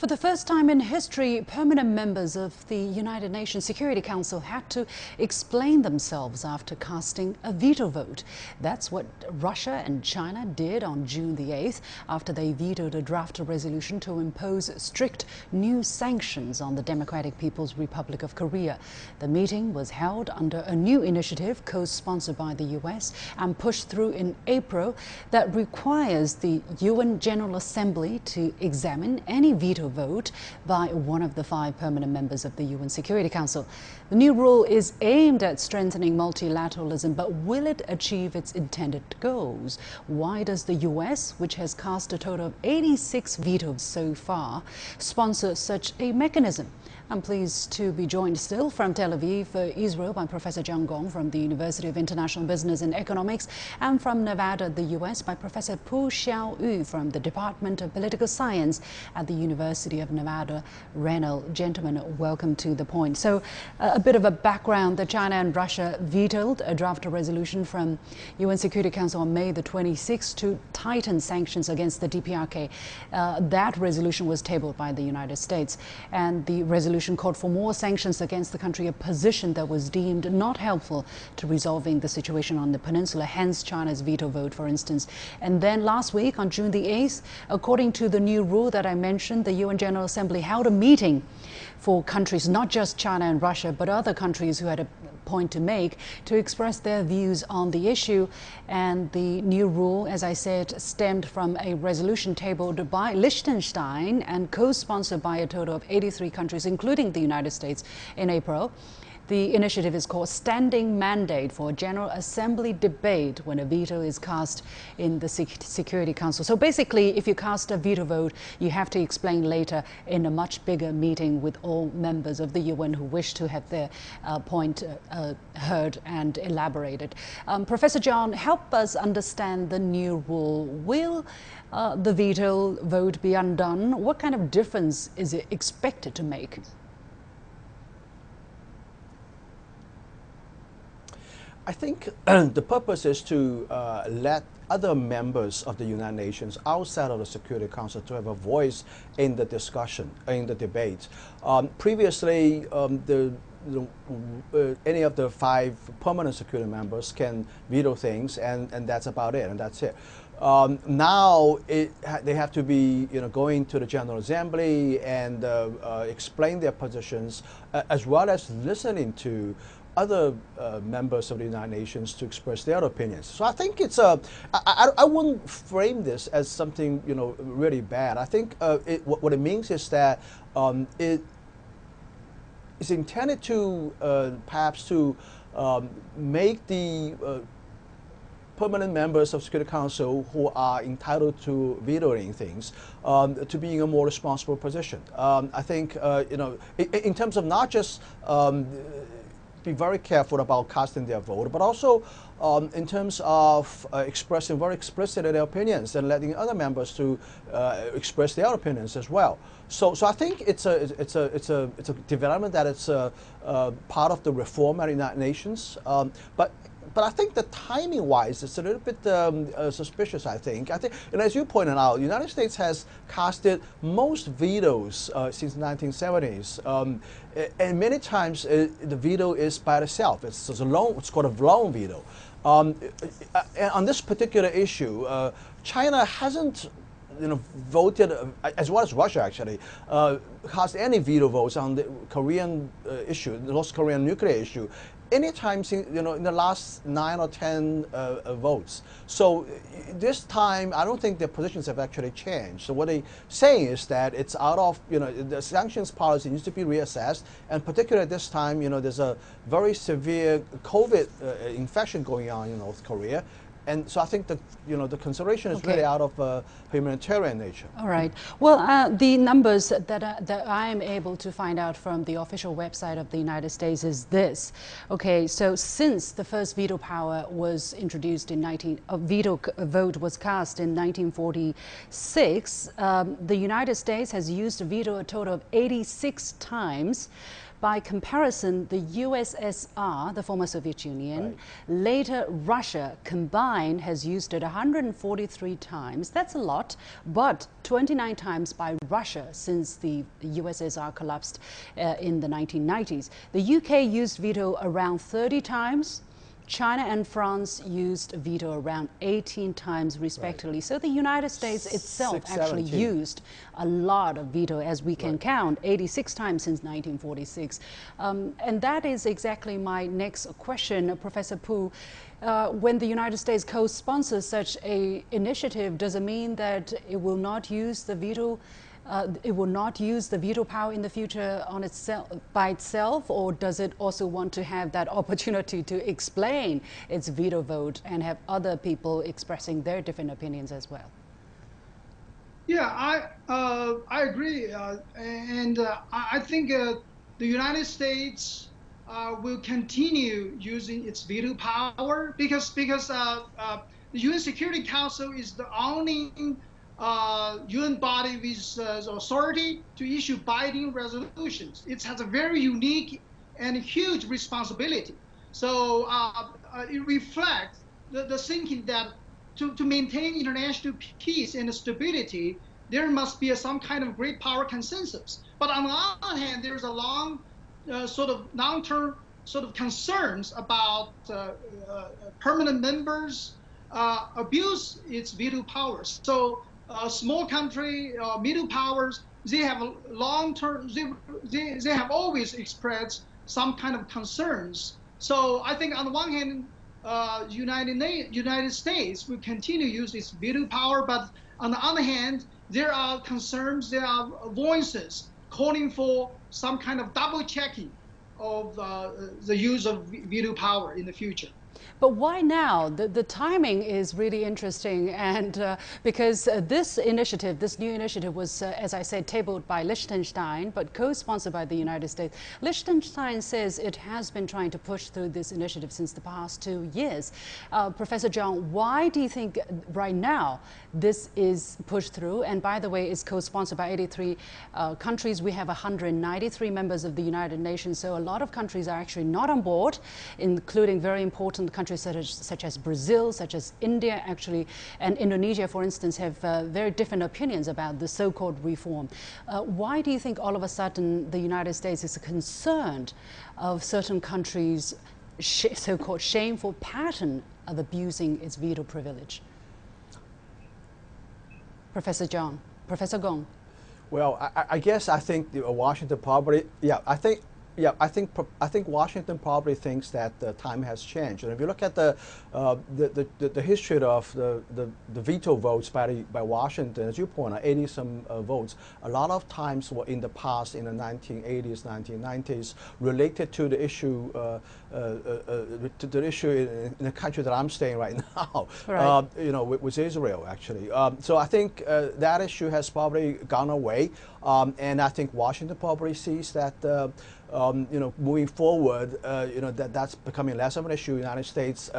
For the first time in history, permanent members of the United Nations Security Council had to explain themselves after casting a veto vote. That's what Russia and China did on June the 8th after they vetoed a draft resolution to impose strict new sanctions on the Democratic People's Republic of Korea. The meeting was held under a new initiative co-sponsored by the US and pushed through in April that requires the UN General Assembly to examine any veto vote by one of the 5 permanent members of the UN Security Council. The new rule is aimed at strengthening multilateralism, but will it achieve its intended goals? Why does the US, which has cast a total of 86 vetoes so far, sponsor such a mechanism? I'm pleased to be joined still from Tel Aviv, Israel, by Professor Zhang Gong from the University of International Business and Economics, and from Nevada, the US, by Professor Pu Xiaoyu from the Department of Political Science at the University of Nevada, Reno. Gentlemen, welcome to The Point. So, a bit of a background that China and Russia vetoed a draft resolution from UN Security Council on May the 26th to tighten sanctions against the DPRK. That resolution was tabled by the United States, and the resolution called for more sanctions against the country, a position that was deemed not helpful to resolving the situation on the peninsula, hence China's veto vote, for instance. And then last week, on June the 8th, according to the new rule that I mentioned, the UN General Assembly held a meeting for countries, not just China and Russia, but other countries who had a point to make, to express their views on the issue. And the new rule, as I said, stemmed from a resolution tabled by Liechtenstein and co-sponsored by a total of 83 countries, including the United States, in April. The initiative is called Standing Mandate for a General Assembly Debate when a veto is cast in the Security Council. So basically, if you cast a veto vote, you have to explain later in a much bigger meeting with all members of the UN who wish to have their point heard and elaborated. Professor John, help us understand the new rule. Will the veto vote be undone? What kind of difference is it expected to make? I think the purpose is to let other members of the United Nations outside of the Security Council to have a voice in the discussion, in the debate. Previously, any of the 5 permanent security members can veto things, and that's about it, and that's it. Now they have to be, going to the General Assembly and explain their positions, as well as listening to other members of the United Nations to express their opinions. So I think it's I wouldn't frame this as something really bad. I think what it means is that it is intended to perhaps to make the permanent members of Security Council who are entitled to vetoing things to be in a more responsible position. I think in terms of not just be very careful about casting their vote, but also in terms of expressing very explicitly their opinions and letting other members to express their opinions as well. So I think it's a development that it's part of the reform at the United Nations. But I think the timing-wise, it's a little bit suspicious, I think. And as you pointed out, the United States has casted most vetoes since the 1970s. And many times the veto is by itself. It's called a lone veto. And on this particular issue, China hasn't voted, as well as Russia actually, cast any veto votes on the Korean issue, the North Korean nuclear issue, anytime in the last 9 or 10 votes. So this time, I don't think their positions have actually changed. So what they're saying is that it's out of, the sanctions policy needs to be reassessed, and particularly at this time, there's a very severe COVID infection going on in North Korea. And so I think that the consideration is really out of humanitarian nature. All right. Well, the numbers that I am able to find out from the official website of the United States is this. Okay, so since the first veto power was introduced in veto vote was cast in 1946, the United States has used a veto a total of 86 times. By comparison, the USSR, the former Soviet Union, later Russia, combined 9 has used it 143 times. That's a lot, but 29 times by Russia since the USSR collapsed in the 1990s. The UK used veto around 30 times. China and France used veto around 18 times respectively. Right. So the United States itself actually used a lot of veto, as we can count, 86 times since 1946. And that is exactly my next question, Professor Pu. When the United States co-sponsors such an initiative, does it mean that it will not use the veto power in the future on itself, by itself, or does it also want to have that opportunity to explain its veto vote and have other people expressing their different opinions as well? Yeah, I agree, I think the United States will continue using its veto power because the UN Security Council is the only UN body with authority to issue binding resolutions. It has a very unique and huge responsibility. So it reflects the thinking that to maintain international peace and stability, there must be some kind of great power consensus. But on the other hand, there's a long-term concerns about permanent members abuse its veto powers. So small country, middle powers, they have long-term, they have always expressed some kind of concerns. So I think on the one hand, United States will continue to use its veto power, but on the other hand, there are concerns, there are voices calling for some kind of double checking of the use of veto power in the future. But why now? The timing is really interesting, and because this new initiative was, as I said, tabled by Liechtenstein, but co-sponsored by the United States. Liechtenstein says it has been trying to push through this initiative since the past 2 years. Professor Zhang, why do you think right now this is pushed through? And by the way, it's co-sponsored by 83 countries. We have 193 members of the United Nations, so a lot of countries are actually not on board, including very important countries such as Brazil, such as India, actually, and Indonesia, for instance, have very different opinions about the so-called reform. Why do you think all of a sudden the United States is concerned of certain countries' so-called shameful pattern of abusing its veto privilege? Professor Zhang, Professor Gong. Well, I guess I think Washington probably, I think Washington probably thinks that the time has changed. And if you look at the history of the veto votes by Washington, as you point out, 80-some votes, a lot of times were in the past, in the 1980s, 1990s, related to the issue in the country that I'm staying right now, right. With Israel, actually. So I think that issue has probably gone away, and I think Washington probably sees that. Moving forward, that's becoming less of an issue. The United States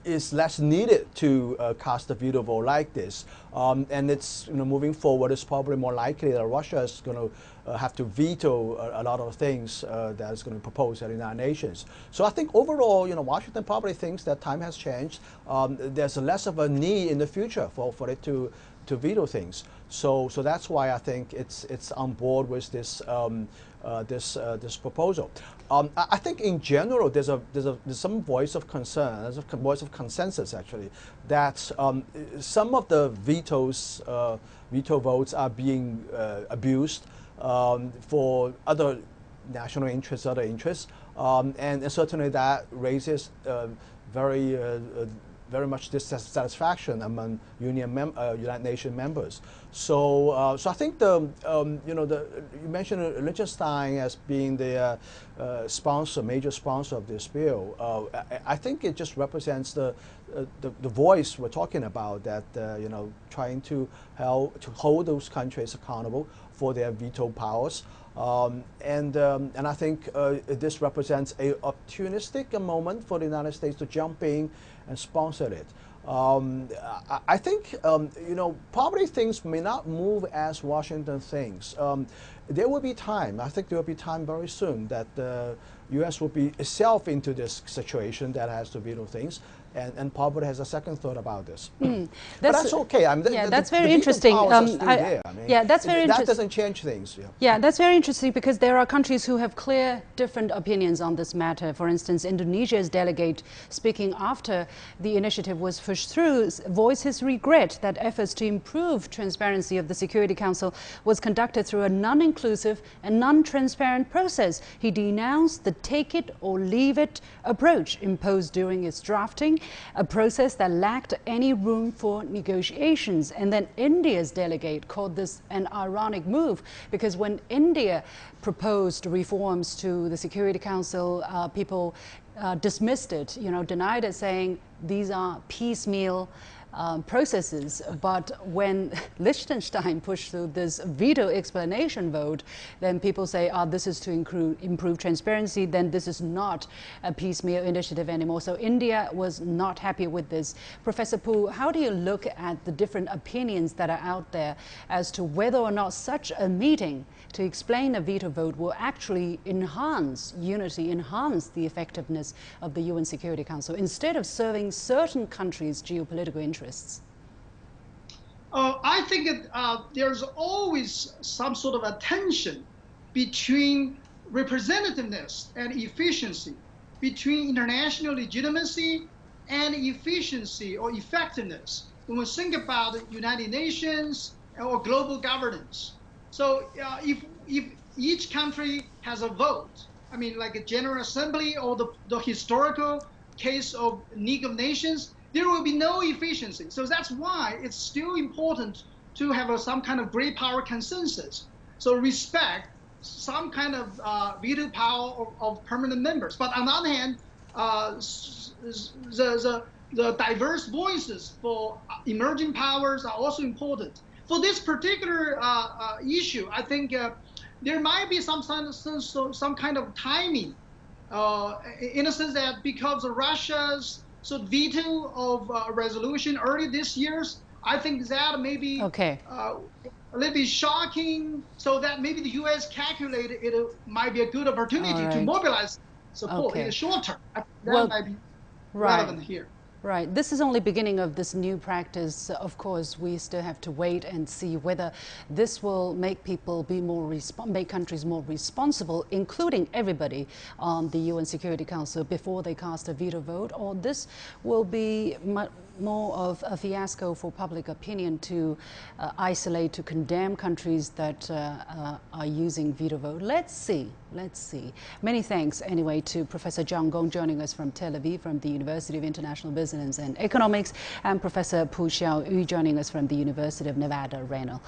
is less needed to cast a veto vote like this, and it's moving forward. It's probably more likely that Russia is going to have to veto a lot of things that is going to propose at the United Nations. So I think overall, Washington probably thinks that time has changed. There's less of a need in the future for it to veto things. So that's why I think it's on board with this this proposal. I think in general there's some voice of concern, there's a voice of consensus actually, that some of the veto votes are being abused for other national interests, other interests, and certainly that raises very much dissatisfaction among United Nations members. So I think you mentioned Liechtenstein as being the major sponsor of this bill. I think it just represents the voice we're talking about, that trying to hold those countries accountable for their veto powers. And I think this represents a opportunistic moment for the United States to jump in and sponsor it. I think probably things may not move as Washington thinks. There will be time. I think there will be time very soon that U.S. will be itself into this situation that has to veto things, and probably has a second thought about this. But that's okay. I mean, that's very interesting. That's very interesting. That doesn't change things. Yeah, that's very interesting because there are countries who have clear different opinions on this matter. For instance, Indonesia's delegate, speaking after the initiative was pushed through, voiced his regret that efforts to improve transparency of the Security Council was conducted through a non-inclusive and non-transparent process. He denounced the take it or leave it approach imposed during its drafting, a process that lacked any room for negotiations. And then India's delegate called this an ironic move because when India proposed reforms to the Security Council, people dismissed it, denied it, saying these are piecemeal processes. But when Liechtenstein pushed through this veto explanation vote, then people say, this is to improve transparency, then this is not a piecemeal initiative anymore. So India was not happy with this. Professor Pu, how do you look at the different opinions that are out there as to whether or not such a meeting to explain a veto vote will actually enhance unity, enhance the effectiveness of the UN Security Council, instead of serving certain countries' geopolitical interests? I think there's always some sort of a tension between representativeness and efficiency, between international legitimacy and efficiency or effectiveness when we think about the United Nations or global governance. So if each country has a vote, I mean, like a General Assembly or the historical case of League of Nations, there will be no efficiency. So that's why it's still important to have some kind of great power consensus. So respect some kind of veto power of permanent members. But on the other hand, the diverse voices for emerging powers are also important. For this particular issue, I think there might be some kind of timing, in a sense that because of Russia's veto of a resolution early this year, I think that may be a little bit shocking. So that maybe the U.S. calculated it might be a good opportunity to mobilize support in the short term. That might be relevant here. Right. This is only beginning of this new practice. Of course, we still have to wait and see whether this will make people be make countries more responsible, including everybody on the UN Security Council before they cast a veto vote, or this will be more of a fiasco for public opinion to isolate, to condemn countries that are using veto vote. Let's see. Let's see. Many thanks anyway to Professor Zhang Gong joining us from Tel Aviv from the University of International Business and Economics, and Professor Pu Xiaoyu joining us from the University of Nevada, Reno.